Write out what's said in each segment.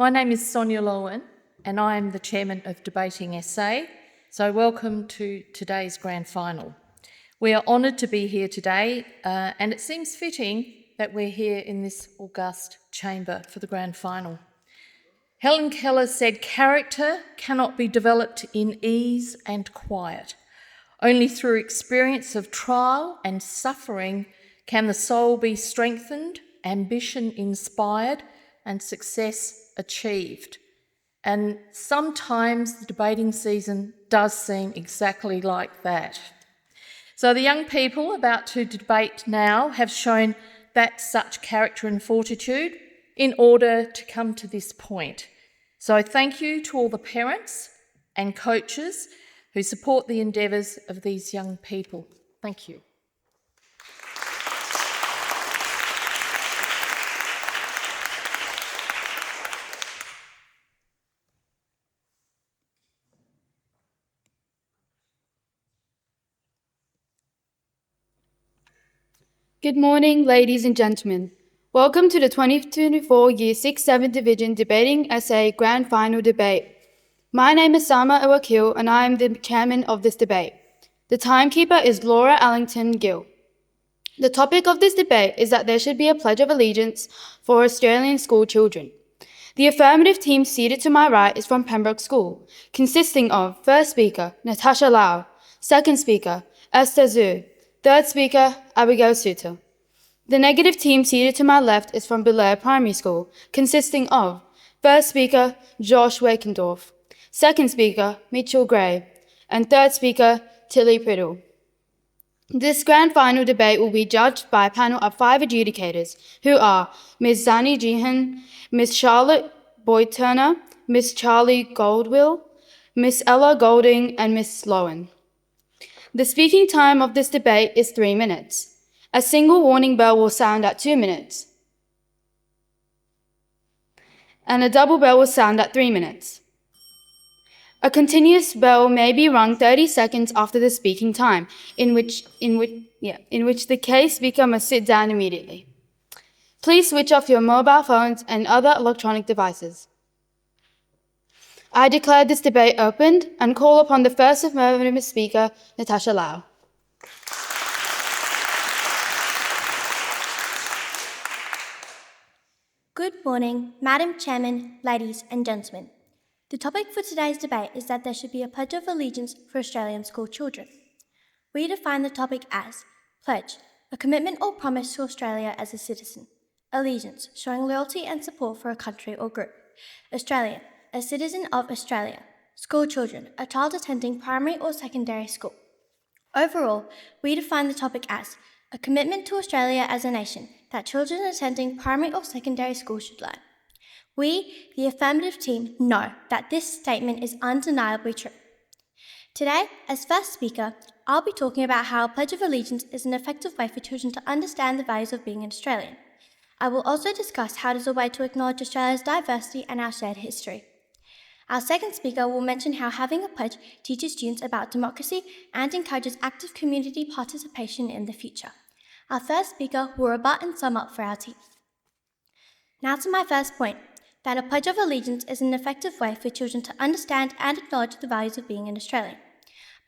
My name is Sonia Lowen and I am the Chairman of Debating SA, so welcome to today's Grand Final. We are honoured to be here today and it seems fitting that we're here in this august chamber for the Grand Final. Helen Keller said, "Character cannot be developed in ease and quiet. Only through experience of trial and suffering can the soul be strengthened, ambition inspired, and success achieved." And sometimes the debating season does seem exactly like that. So the young people about to debate now have shown that such character and fortitude in order to come to this point. So thank you to all the parents and coaches who support the endeavours of these young people. Thank you. Good morning, ladies and gentlemen. Welcome to the 2024 Year 6-7 Division Debating SA Grand Final Debate. My name is Sama Awakil and I am the chairman of this debate. The timekeeper is Laura Allington Gill. The topic of this debate is that there should be a Pledge of Allegiance for Australian school children. The affirmative team seated to my right is from Pembroke School, consisting of First Speaker, Natasha Lau, Second Speaker, Esther Zhu, Third Speaker, Abigail Suter. The negative team seated to my left is from Belair Primary School, consisting of First Speaker, Josh Wakendorf, Second Speaker, Mitchell Gray, and Third Speaker, Tilly Priddle. This grand final debate will be judged by a panel of 5 adjudicators, who are Ms. Zani Jihan, Ms. Charlotte Boyd-Turner, Ms. Charlie Goldwill, Ms. Ella Golding, and Ms. Lowen. The speaking time of this debate is 3 minutes. A single warning bell will sound at 2 minutes, and a double bell will sound at 3 minutes. A continuous bell may be rung 30 seconds after the speaking time, in which the case become a sit down immediately. Please switch off your mobile phones and other electronic devices. I declare this debate opened and call upon the first affirmative speaker, Natasha Lau. Good morning, Madam Chairman, ladies and gentlemen. The topic for today's debate is that there should be a Pledge of Allegiance for Australian school children. We define the topic as pledge, a commitment or promise to Australia as a citizen. Allegiance, showing loyalty and support for a country or group. Australian, a citizen of Australia. School children, a child attending primary or secondary school. Overall, we define the topic as a commitment to Australia as a nation that children attending primary or secondary school should learn. We, the affirmative team, know that this statement is undeniably true. Today, as first speaker, I'll be talking about how a Pledge of Allegiance is an effective way for children to understand the values of being an Australian. I will also discuss how it is a way to acknowledge Australia's diversity and our shared history. Our second speaker will mention how having a pledge teaches students about democracy and encourages active community participation in the future. Our third speaker will rebut and sum up for our team. Now to my first point, that a Pledge of Allegiance is an effective way for children to understand and acknowledge the values of being an Australian.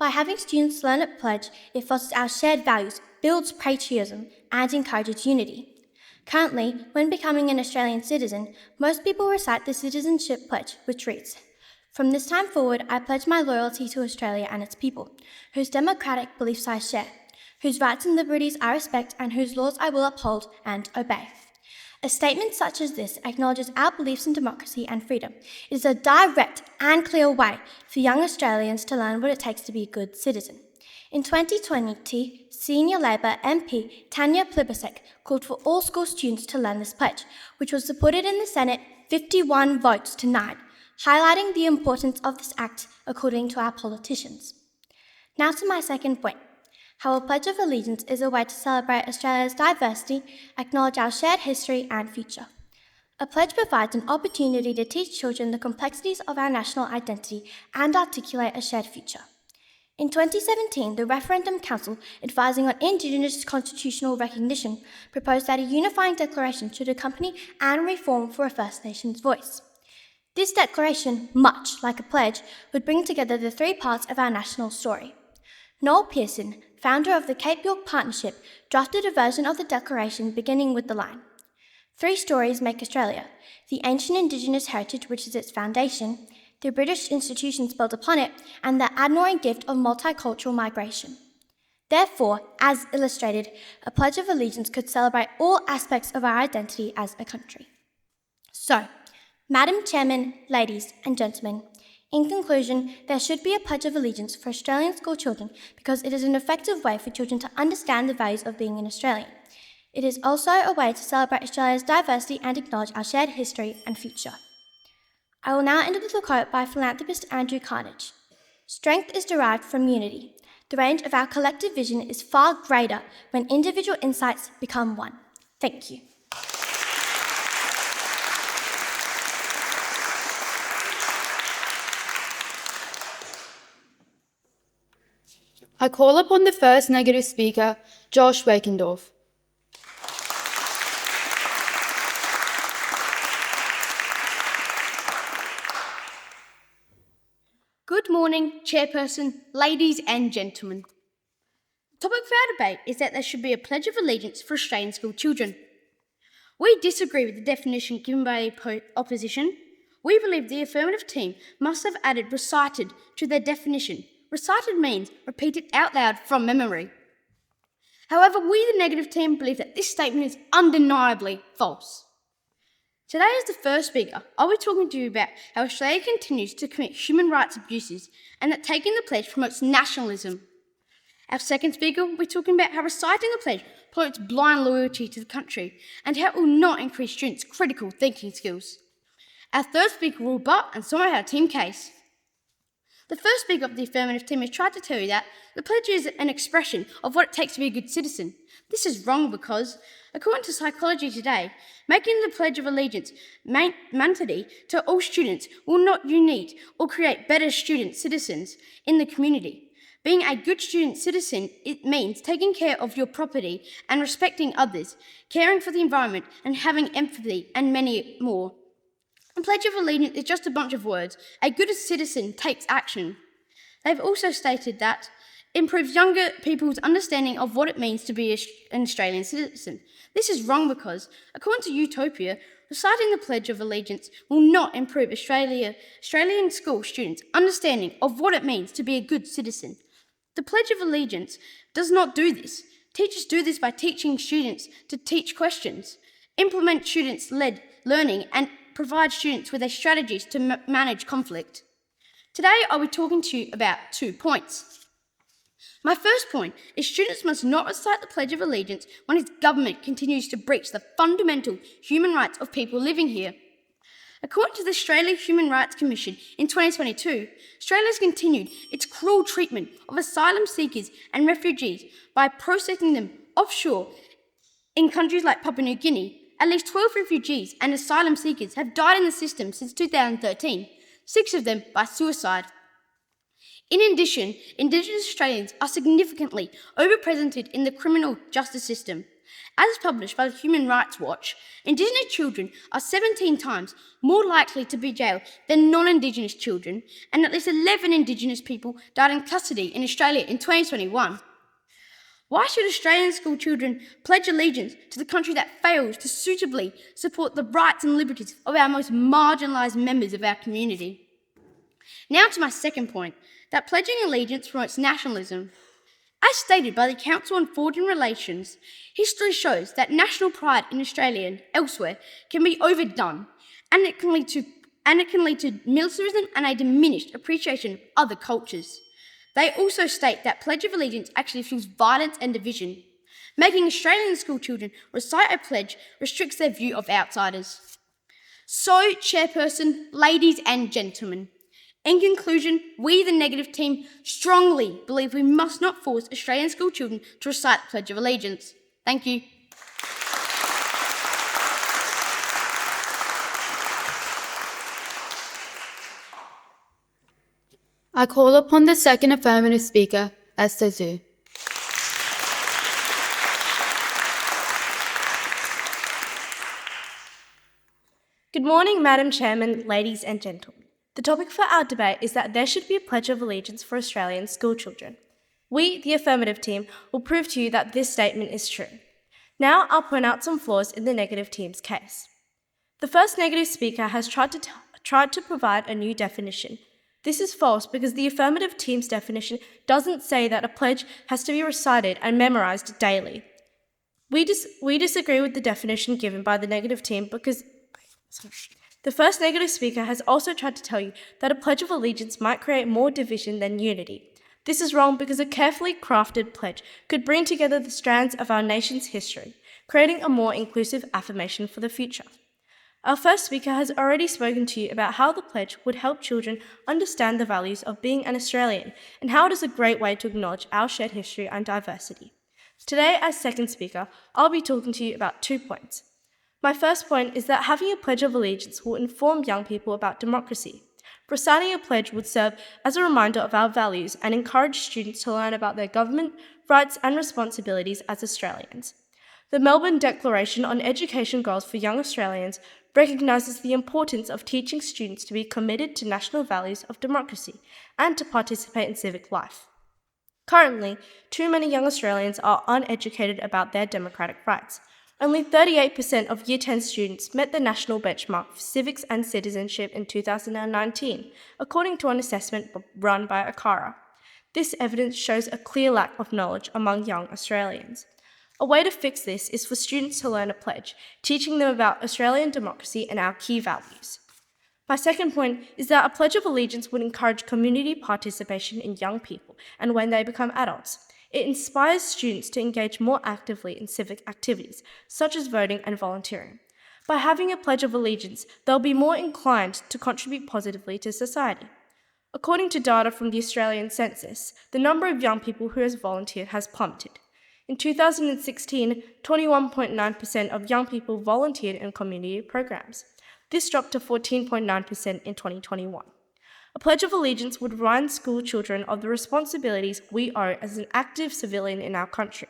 By having students learn a pledge, it fosters our shared values, builds patriotism, and encourages unity. Currently, when becoming an Australian citizen, most people recite the Citizenship Pledge, which reads, "From this time forward, I pledge my loyalty to Australia and its people, whose democratic beliefs I share, whose rights and liberties I respect, and whose laws I will uphold and obey." A statement such as this acknowledges our beliefs in democracy and freedom. It is a direct and clear way for young Australians to learn what it takes to be a good citizen. In 2020, Senior Labor MP Tanya Plibersek called for all school students to learn this pledge, which was supported in the Senate 51 votes to 9, highlighting the importance of this act according to our politicians. Now to my second point. How a Pledge of Allegiance is a way to celebrate Australia's diversity, acknowledge our shared history and future. A pledge provides an opportunity to teach children the complexities of our national identity and articulate a shared future. In 2017, the Referendum Council, advising on Indigenous constitutional recognition, proposed that a unifying declaration should accompany and reform for a First Nations voice. This declaration, much like a pledge, would bring together the three parts of our national story. Noel Pearson, founder of the Cape York Partnership, drafted a version of the declaration beginning with the line, "Three stories make Australia: the ancient Indigenous heritage which is its foundation, the British institutions built upon it, and the admirable gift of multicultural migration." Therefore, as illustrated, a Pledge of Allegiance could celebrate all aspects of our identity as a country. So, Madam Chairman, ladies and gentlemen, in conclusion, there should be a Pledge of Allegiance for Australian school children because it is an effective way for children to understand the values of being an Australian. It is also a way to celebrate Australia's diversity and acknowledge our shared history and future. I will now end with a quote by philanthropist Andrew Carnegie. "Strength is derived from unity. The range of our collective vision is far greater when individual insights become one." Thank you. I call upon the first negative speaker, Josh Wakendorf. Good morning, Chairperson, ladies and gentlemen. The topic for our debate is that there should be a Pledge of Allegiance for Australian school children. We disagree with the definition given by the opposition. We believe the affirmative team must have added recited to their definition. Recited means repeated out loud from memory. However, we, the negative team, believe that this statement is undeniably false. Today, as the first speaker, I'll be talking to you about how Australia continues to commit human rights abuses and that taking the pledge promotes nationalism. Our second speaker will be talking about how reciting the pledge promotes blind loyalty to the country and how it will not increase students' critical thinking skills. Our third speaker will rebut and sum out our team case. The first speaker of the affirmative team has tried to tell you that the pledge is an expression of what it takes to be a good citizen. This is wrong because, according to Psychology Today, making the Pledge of Allegiance mandatory to all students will not unite or create better student citizens in the community. Being a good student citizen, it means taking care of your property and respecting others, caring for the environment and having empathy and many more. The Pledge of Allegiance is just a bunch of words. A good citizen takes action. They've also stated that it improves younger people's understanding of what it means to be an Australian citizen. This is wrong because, according to Utopia, reciting the Pledge of Allegiance will not improve Australian school students' understanding of what it means to be a good citizen. The Pledge of Allegiance does not do this. Teachers do this by teaching students to teach questions, implement students-led learning, and provide students with their strategies to manage conflict. Today, I'll be talking to you about 2 points. My first point is students must not recite the Pledge of Allegiance when its government continues to breach the fundamental human rights of people living here. According to the Australia Human Rights Commission in 2022, Australia has continued its cruel treatment of asylum seekers and refugees by processing them offshore in countries like Papua New Guinea. At least 12 refugees and asylum seekers have died in the system since 2013, 6 of them by suicide. In addition, Indigenous Australians are significantly overrepresented in the criminal justice system. As published by the Human Rights Watch, Indigenous children are 17 times more likely to be jailed than non-Indigenous children, and at least 11 Indigenous people died in custody in Australia in 2021. Why should Australian school children pledge allegiance to the country that fails to suitably support the rights and liberties of our most marginalised members of our community? Now to my second point, that pledging allegiance promotes nationalism. As stated by the Council on Foreign Relations, history shows that national pride in Australia and elsewhere can be overdone, and it can lead to militarism and a diminished appreciation of other cultures. They also state that Pledge of Allegiance actually fuels violence and division. Making Australian school children recite a pledge restricts their view of outsiders. So, Chairperson, ladies and gentlemen, in conclusion, we, the negative team, strongly believe we must not force Australian school children to recite the Pledge of Allegiance. Thank you. I call upon the second affirmative speaker, Esther Zhu. Good morning, Madam Chairman, ladies and gentlemen. The topic for our debate is that there should be a Pledge of Allegiance for Australian schoolchildren. We, the Affirmative team, will prove to you that this statement is true. Now I'll point out some flaws in the Negative team's case. The first Negative speaker has tried to provide a new definition. This is false because the Affirmative team's definition doesn't say that a pledge has to be recited and memorised daily. We disagree with the definition given by the Negative team because the first Negative speaker has also tried to tell you that a Pledge of Allegiance might create more division than unity. This is wrong because a carefully crafted pledge could bring together the strands of our nation's history, creating a more inclusive affirmation for the future. Our first speaker has already spoken to you about how the pledge would help children understand the values of being an Australian and how it is a great way to acknowledge our shared history and diversity. Today, as second speaker, I'll be talking to you about 2 points. My first point is that having a Pledge of Allegiance will inform young people about democracy. Reciting a pledge would serve as a reminder of our values and encourage students to learn about their government, rights and responsibilities as Australians. The Melbourne Declaration on Education Goals for Young Australians recognises the importance of teaching students to be committed to national values of democracy and to participate in civic life. Currently, too many young Australians are uneducated about their democratic rights. Only 38% of Year 10 students met the national benchmark for civics and citizenship in 2019, according to an assessment run by ACARA. This evidence shows a clear lack of knowledge among young Australians. A way to fix this is for students to learn a pledge, teaching them about Australian democracy and our key values. My second point is that a Pledge of Allegiance would encourage community participation in young people and when they become adults. It inspires students to engage more actively in civic activities, such as voting and volunteering. By having a Pledge of Allegiance, they'll be more inclined to contribute positively to society. According to data from the Australian Census, the number of young people who has volunteered has plummeted. In 2016, 21.9% of young people volunteered in community programs. This dropped to 14.9% in 2021. A Pledge of Allegiance would remind school children of the responsibilities we owe as an active civilian in our country.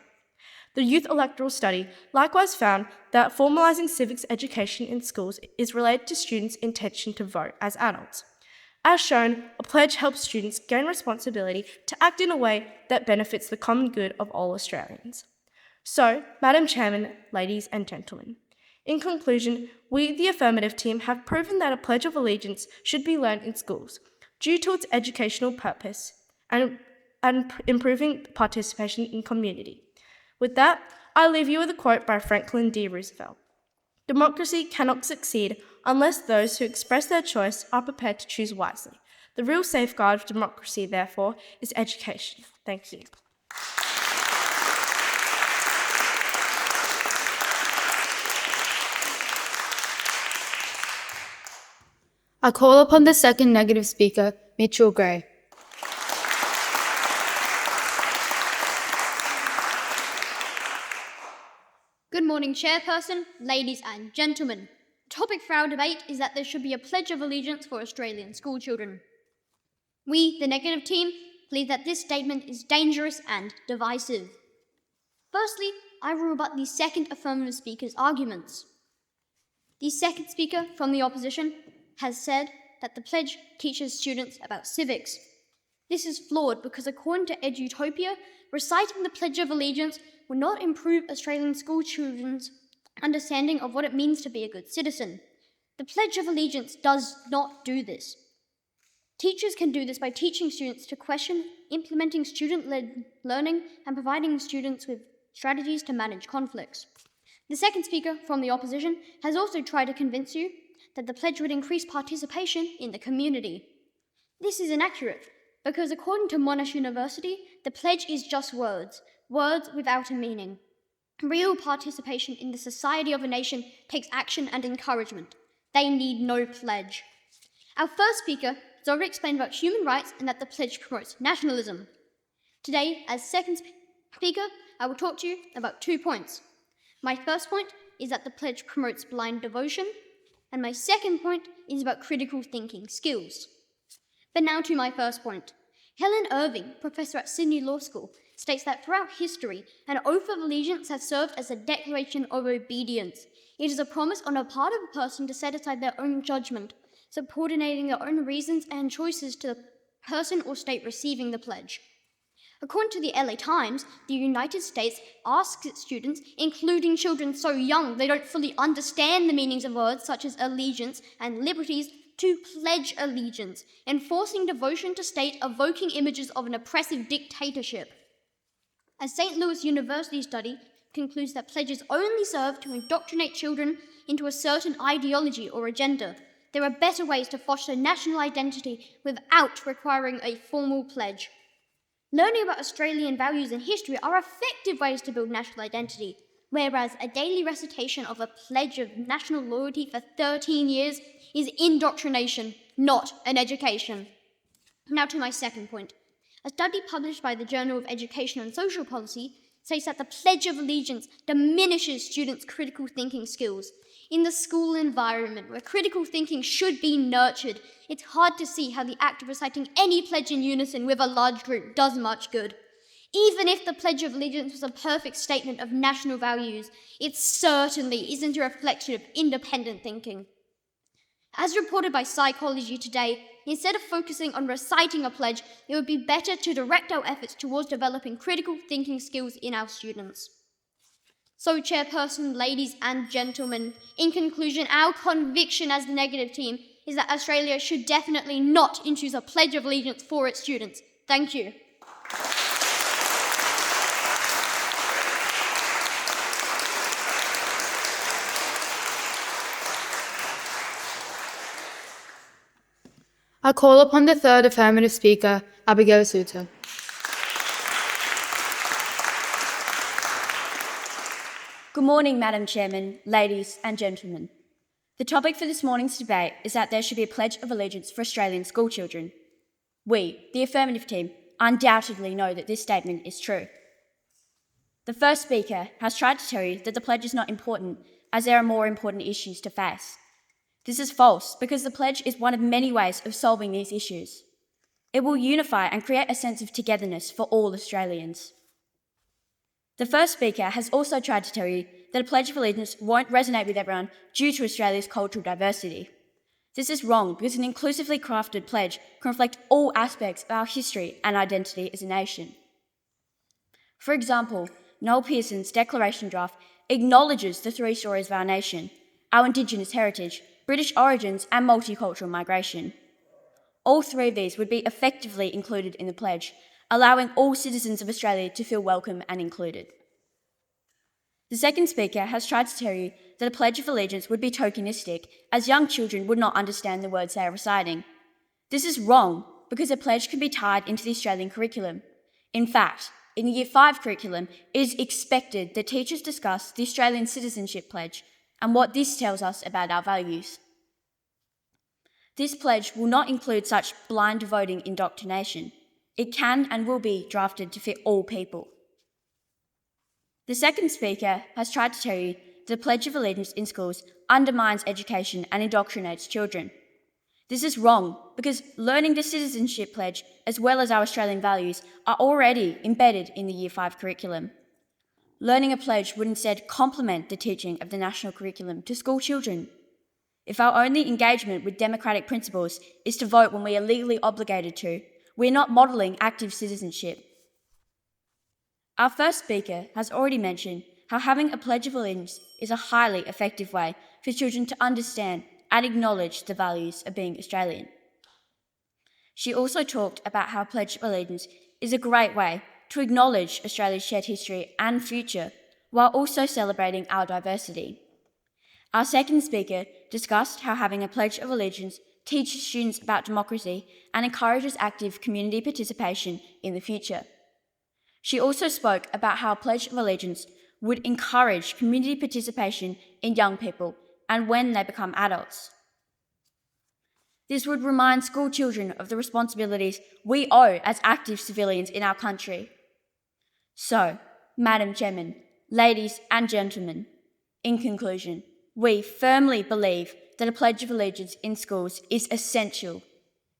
The Youth Electoral Study likewise found that formalising civics education in schools is related to students' intention to vote as adults. As shown, a pledge helps students gain responsibility to act in a way that benefits the common good of all Australians. So, Madam Chairman, ladies and gentlemen, in conclusion, we, the Affirmative team, have proven that a Pledge of Allegiance should be learned in schools due to its educational purpose and improving participation in community. With that, I leave you with a quote by Franklin D. Roosevelt. Democracy cannot succeed unless those who express their choice are prepared to choose wisely. The real safeguard of democracy, therefore, is education. Thank you. I call upon the second Negative speaker, Mitchell Gray. Good morning, Chairperson, ladies and gentlemen. The topic for our debate is that there should be a Pledge of Allegiance for Australian schoolchildren. We, the Negative team, believe that this statement is dangerous and divisive. Firstly, I will rebut the second Affirmative speaker's arguments. The second speaker from the opposition has said that the pledge teaches students about civics. This is flawed because according to Edutopia, reciting the Pledge of Allegiance will not improve Australian school children's understanding of what it means to be a good citizen. The Pledge of Allegiance does not do this. Teachers can do this by teaching students to question, implementing student-led learning, and providing students with strategies to manage conflicts. The second speaker from the opposition has also tried to convince you that the pledge would increase participation in the community. This is inaccurate, because according to Monash University, the pledge is just words without a meaning. Real participation in the society of a nation takes action and encouragement. They need no pledge. Our first speaker has already explained about human rights and that the pledge promotes nationalism. Today, as second speaker, I will talk to you about 2 points. My first point is that the pledge promotes blind devotion, and my second point is about critical thinking skills. But now to my first point. Helen Irving, professor at Sydney Law School, states that throughout history, an oath of allegiance has served as a declaration of obedience. It is a promise on the part of a person to set aside their own judgment, subordinating their own reasons and choices to the person or state receiving the pledge. According to the LA Times, the United States asks its students, including children so young they don't fully understand the meanings of words such as allegiance and liberties, to pledge allegiance, enforcing devotion to state, evoking images of an oppressive dictatorship. A St. Louis University study concludes that pledges only serve to indoctrinate children into a certain ideology or agenda. There are better ways to foster national identity without requiring a formal pledge. Learning about Australian values and history are effective ways to build national identity, whereas a daily recitation of a pledge of national loyalty for 13 years is indoctrination, not an education. Now to my second point. A study published by the Journal of Education and Social Policy states that the Pledge of Allegiance diminishes students' critical thinking skills. In the school environment, where critical thinking should be nurtured, it's hard to see how the act of reciting any pledge in unison with a large group does much good. Even if the Pledge of Allegiance was a perfect statement of national values, it certainly isn't a reflection of independent thinking. As reported by Psychology Today, instead of focusing on reciting a pledge, it would be better to direct our efforts towards developing critical thinking skills in our students. So, Chairperson, ladies and gentlemen, in conclusion, our conviction as the negative team is that Australia should definitely not introduce a Pledge of Allegiance for its students. Thank you. I call upon the third affirmative speaker, Abigail Suter. Good morning, Madam Chairman, ladies and gentlemen. The topic for this morning's debate is that there should be a Pledge of Allegiance for Australian schoolchildren. We, the Affirmative team, undoubtedly know that this statement is true. The first speaker has tried to tell you that the pledge is not important as there are more important issues to face. This is false because the pledge is one of many ways of solving these issues. It will unify and create a sense of togetherness for all Australians. The first speaker has also tried to tell you that a Pledge of Allegiance won't resonate with everyone due to Australia's cultural diversity. This is wrong because an inclusively crafted pledge can reflect all aspects of our history and identity as a nation. For example, Noel Pearson's declaration draft acknowledges the three stories of our nation: our Indigenous heritage, British origins and multicultural migration. All three of these would be effectively included in the pledge, allowing all citizens of Australia to feel welcome and included. The second speaker has tried to tell you that a Pledge of Allegiance would be tokenistic, as young children would not understand the words they are reciting. This is wrong, because a pledge can be tied into the Australian curriculum. In fact, in the Year 5 curriculum, it is expected that teachers discuss the Australian Citizenship Pledge and what this tells us about our values. This pledge will not include such blind voting indoctrination. It can and will be drafted to fit all people. The second speaker has tried to tell you that the Pledge of Allegiance in schools undermines education and indoctrinates children. This is wrong because learning the Citizenship Pledge as well as our Australian values are already embedded in the Year 5 curriculum. Learning a pledge would instead complement the teaching of the national curriculum to school children. If our only engagement with democratic principles is to vote when we are legally obligated to, we're not modelling active citizenship. Our first speaker has already mentioned how having a Pledge of Allegiance is a highly effective way for children to understand and acknowledge the values of being Australian. She also talked about how Pledge of Allegiance is a great way to acknowledge Australia's shared history and future, while also celebrating our diversity. Our second speaker discussed how having a Pledge of Allegiance teaches students about democracy and encourages active community participation in the future. She also spoke about how a Pledge of Allegiance would encourage community participation in young people and when they become adults. This would remind school children of the responsibilities we owe as active civilians in our country. So, Madam Chairman, ladies and gentlemen, in conclusion, we firmly believe that a Pledge of Allegiance in schools is essential.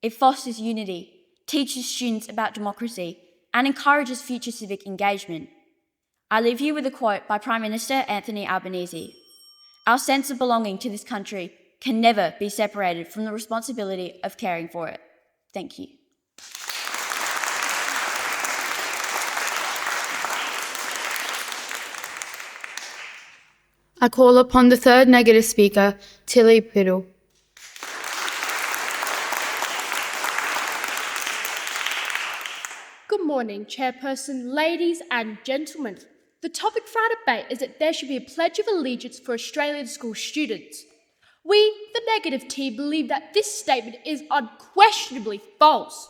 It fosters unity, teaches students about democracy, and encourages future civic engagement. I leave you with a quote by Prime Minister Anthony Albanese: Our sense of belonging to this country can never be separated from the responsibility of caring for it. Thank you. I call upon the third negative speaker, Tilly Piddle. Good morning, Chairperson, ladies and gentlemen. The topic for our debate is that there should be a Pledge of Allegiance for Australian school students. We, the negative team, believe that this statement is unquestionably false.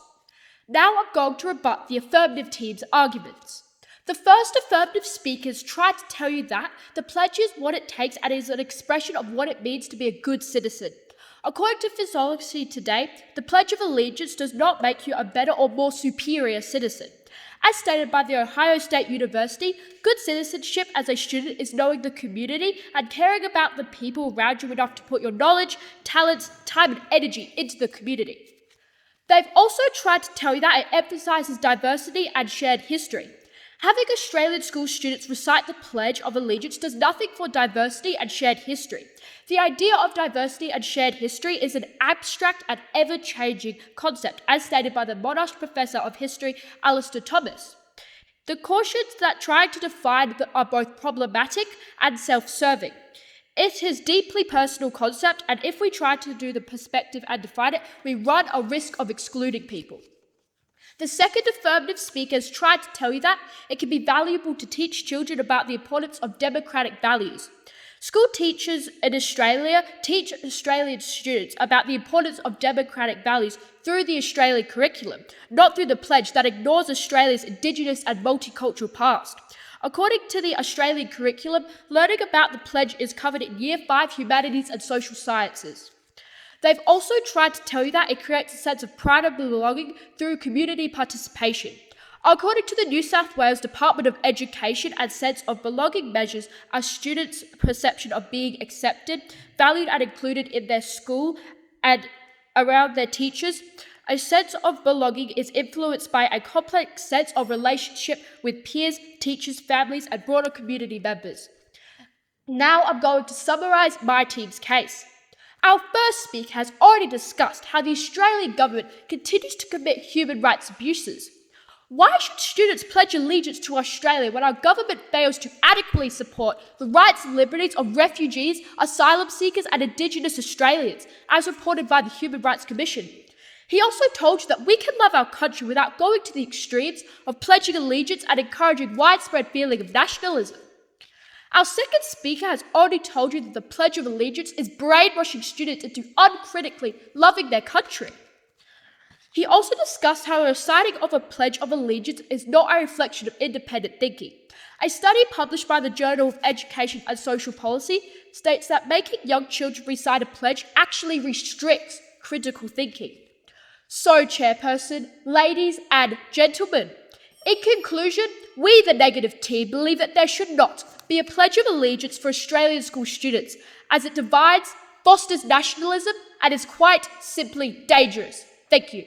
Now I'm going to rebut the affirmative team's arguments. The first affirmative speakers tried to tell you that the pledge is what it takes and is an expression of what it means to be a good citizen. According to Physiology Today, the Pledge of Allegiance does not make you a better or more superior citizen. As stated by the Ohio State University, good citizenship as a student is knowing the community and caring about the people around you enough to put your knowledge, talents, time and energy into the community. They've also tried to tell you that it emphasises diversity and shared history. Having Australian school students recite the Pledge of Allegiance does nothing for diversity and shared history. The idea of diversity and shared history is an abstract and ever-changing concept, as stated by the Monash Professor of History, Alistair Thomas. The cautions that trying to define are both problematic and self-serving. It is a deeply personal concept, and if we try to do the perspective and define it, we run a risk of excluding people. The second affirmative speakers tried to tell you that it can be valuable to teach children about the importance of democratic values. School teachers in Australia teach Australian students about the importance of democratic values through the Australian curriculum, not through the pledge that ignores Australia's Indigenous and multicultural past. According to the Australian curriculum, learning about the pledge is covered in Year 5 Humanities and Social Sciences. They've also tried to tell you that it creates a sense of pride and belonging through community participation. According to the New South Wales Department of Education, and sense of belonging measures a students' perception of being accepted, valued and included in their school and around their teachers. A sense of belonging is influenced by a complex sense of relationship with peers, teachers, families and broader community members. Now I'm going to summarise my team's case. Our first speaker has already discussed how the Australian government continues to commit human rights abuses. Why should students pledge allegiance to Australia when our government fails to adequately support the rights and liberties of refugees, asylum seekers and Indigenous Australians, as reported by the Human Rights Commission? He also told you that we can love our country without going to the extremes of pledging allegiance and encouraging widespread feeling of nationalism. Our second speaker has already told you that the Pledge of Allegiance is brainwashing students into uncritically loving their country. He also discussed how a reciting of a Pledge of Allegiance is not a reflection of independent thinking. A study published by the Journal of Education and Social Policy states that making young children recite a pledge actually restricts critical thinking. So, Chairperson, ladies and gentlemen, in conclusion, we, the negative team, believe that there should not be a Pledge of Allegiance for Australian school students, as it divides, fosters nationalism, and is quite simply dangerous. Thank you.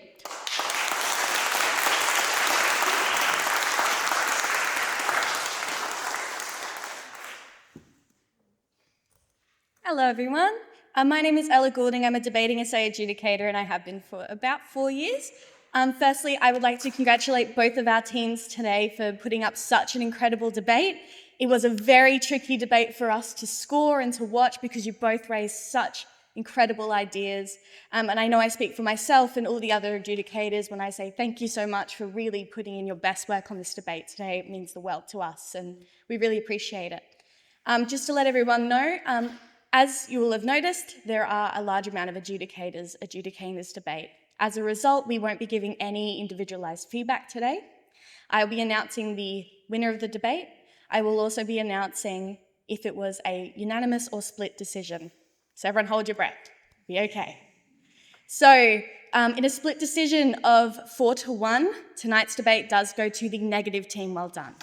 Hello everyone, my name is Ella Goulding. I'm a debating essay adjudicator and I have been for about 4 years. Firstly, I would like to congratulate both of our teams today for putting up such an incredible debate. It was a very tricky debate for us to score and to watch because you both raised such incredible ideas. And I know I speak for myself and all the other adjudicators when I say thank you so much for really putting in your best work on this debate today. It means the world to us and we really appreciate it. Just to let everyone know, as you will have noticed, there are a large amount of adjudicators adjudicating this debate. As a result, we won't be giving any individualised feedback today. I'll be announcing the winner of the debate. I will also be announcing if it was a unanimous or split decision. So everyone hold your breath. Be okay. So in a split decision of 4-1, tonight's debate does go to the negative team. Well done.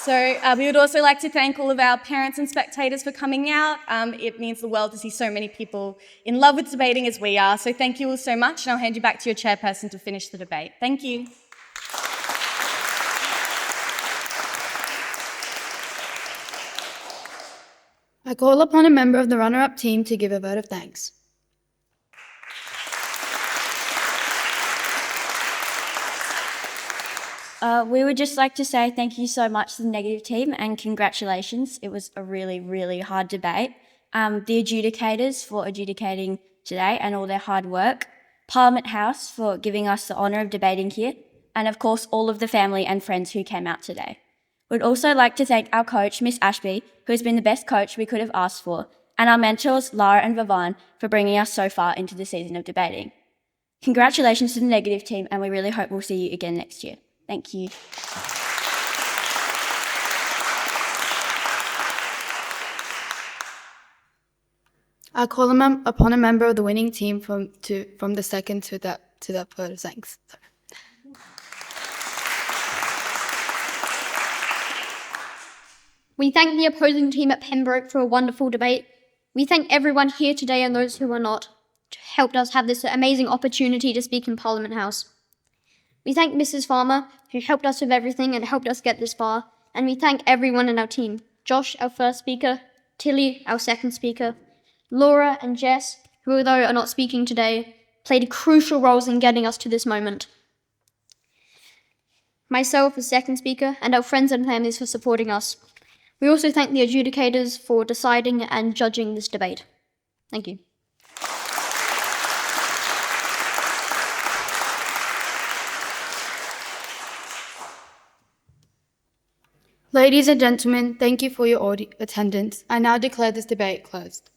So we would also like to thank all of our parents and spectators for coming out. It means the world to see so many people in love with debating as we are. So thank you all so much, and I'll hand you back to your chairperson to finish the debate. Thank you. I call upon a member of the runner-up team to give a vote of thanks. We would just like to say thank you so much to the negative team and congratulations. It was a really, really hard debate. The adjudicators for adjudicating today and all their hard work, Parliament House for giving us the honour of debating here, and of course all of the family and friends who came out today. We'd also like to thank our coach, Miss Ashby, who has been the best coach we could have asked for, and our mentors, Lara and Vivan, for bringing us so far into the season of debating. Congratulations to the negative team, and we really hope we'll see you again next year. Thank you. I call upon a member of the winning team from the second to that vote of thanks. We thank the opposing team at Pembroke for a wonderful debate. We thank everyone here today and those who are not, who helped us have this amazing opportunity to speak in Parliament House. We thank Mrs. Farmer, who helped us with everything and helped us get this far, and we thank everyone in our team. Josh, our first speaker, Tilly, our second speaker, Laura and Jess, who although are not speaking today, played crucial roles in getting us to this moment. Myself as second speaker, and our friends and families for supporting us. We also thank the adjudicators for deciding and judging this debate. Thank you. Ladies and gentlemen, thank you for your attendance. I now declare this debate closed.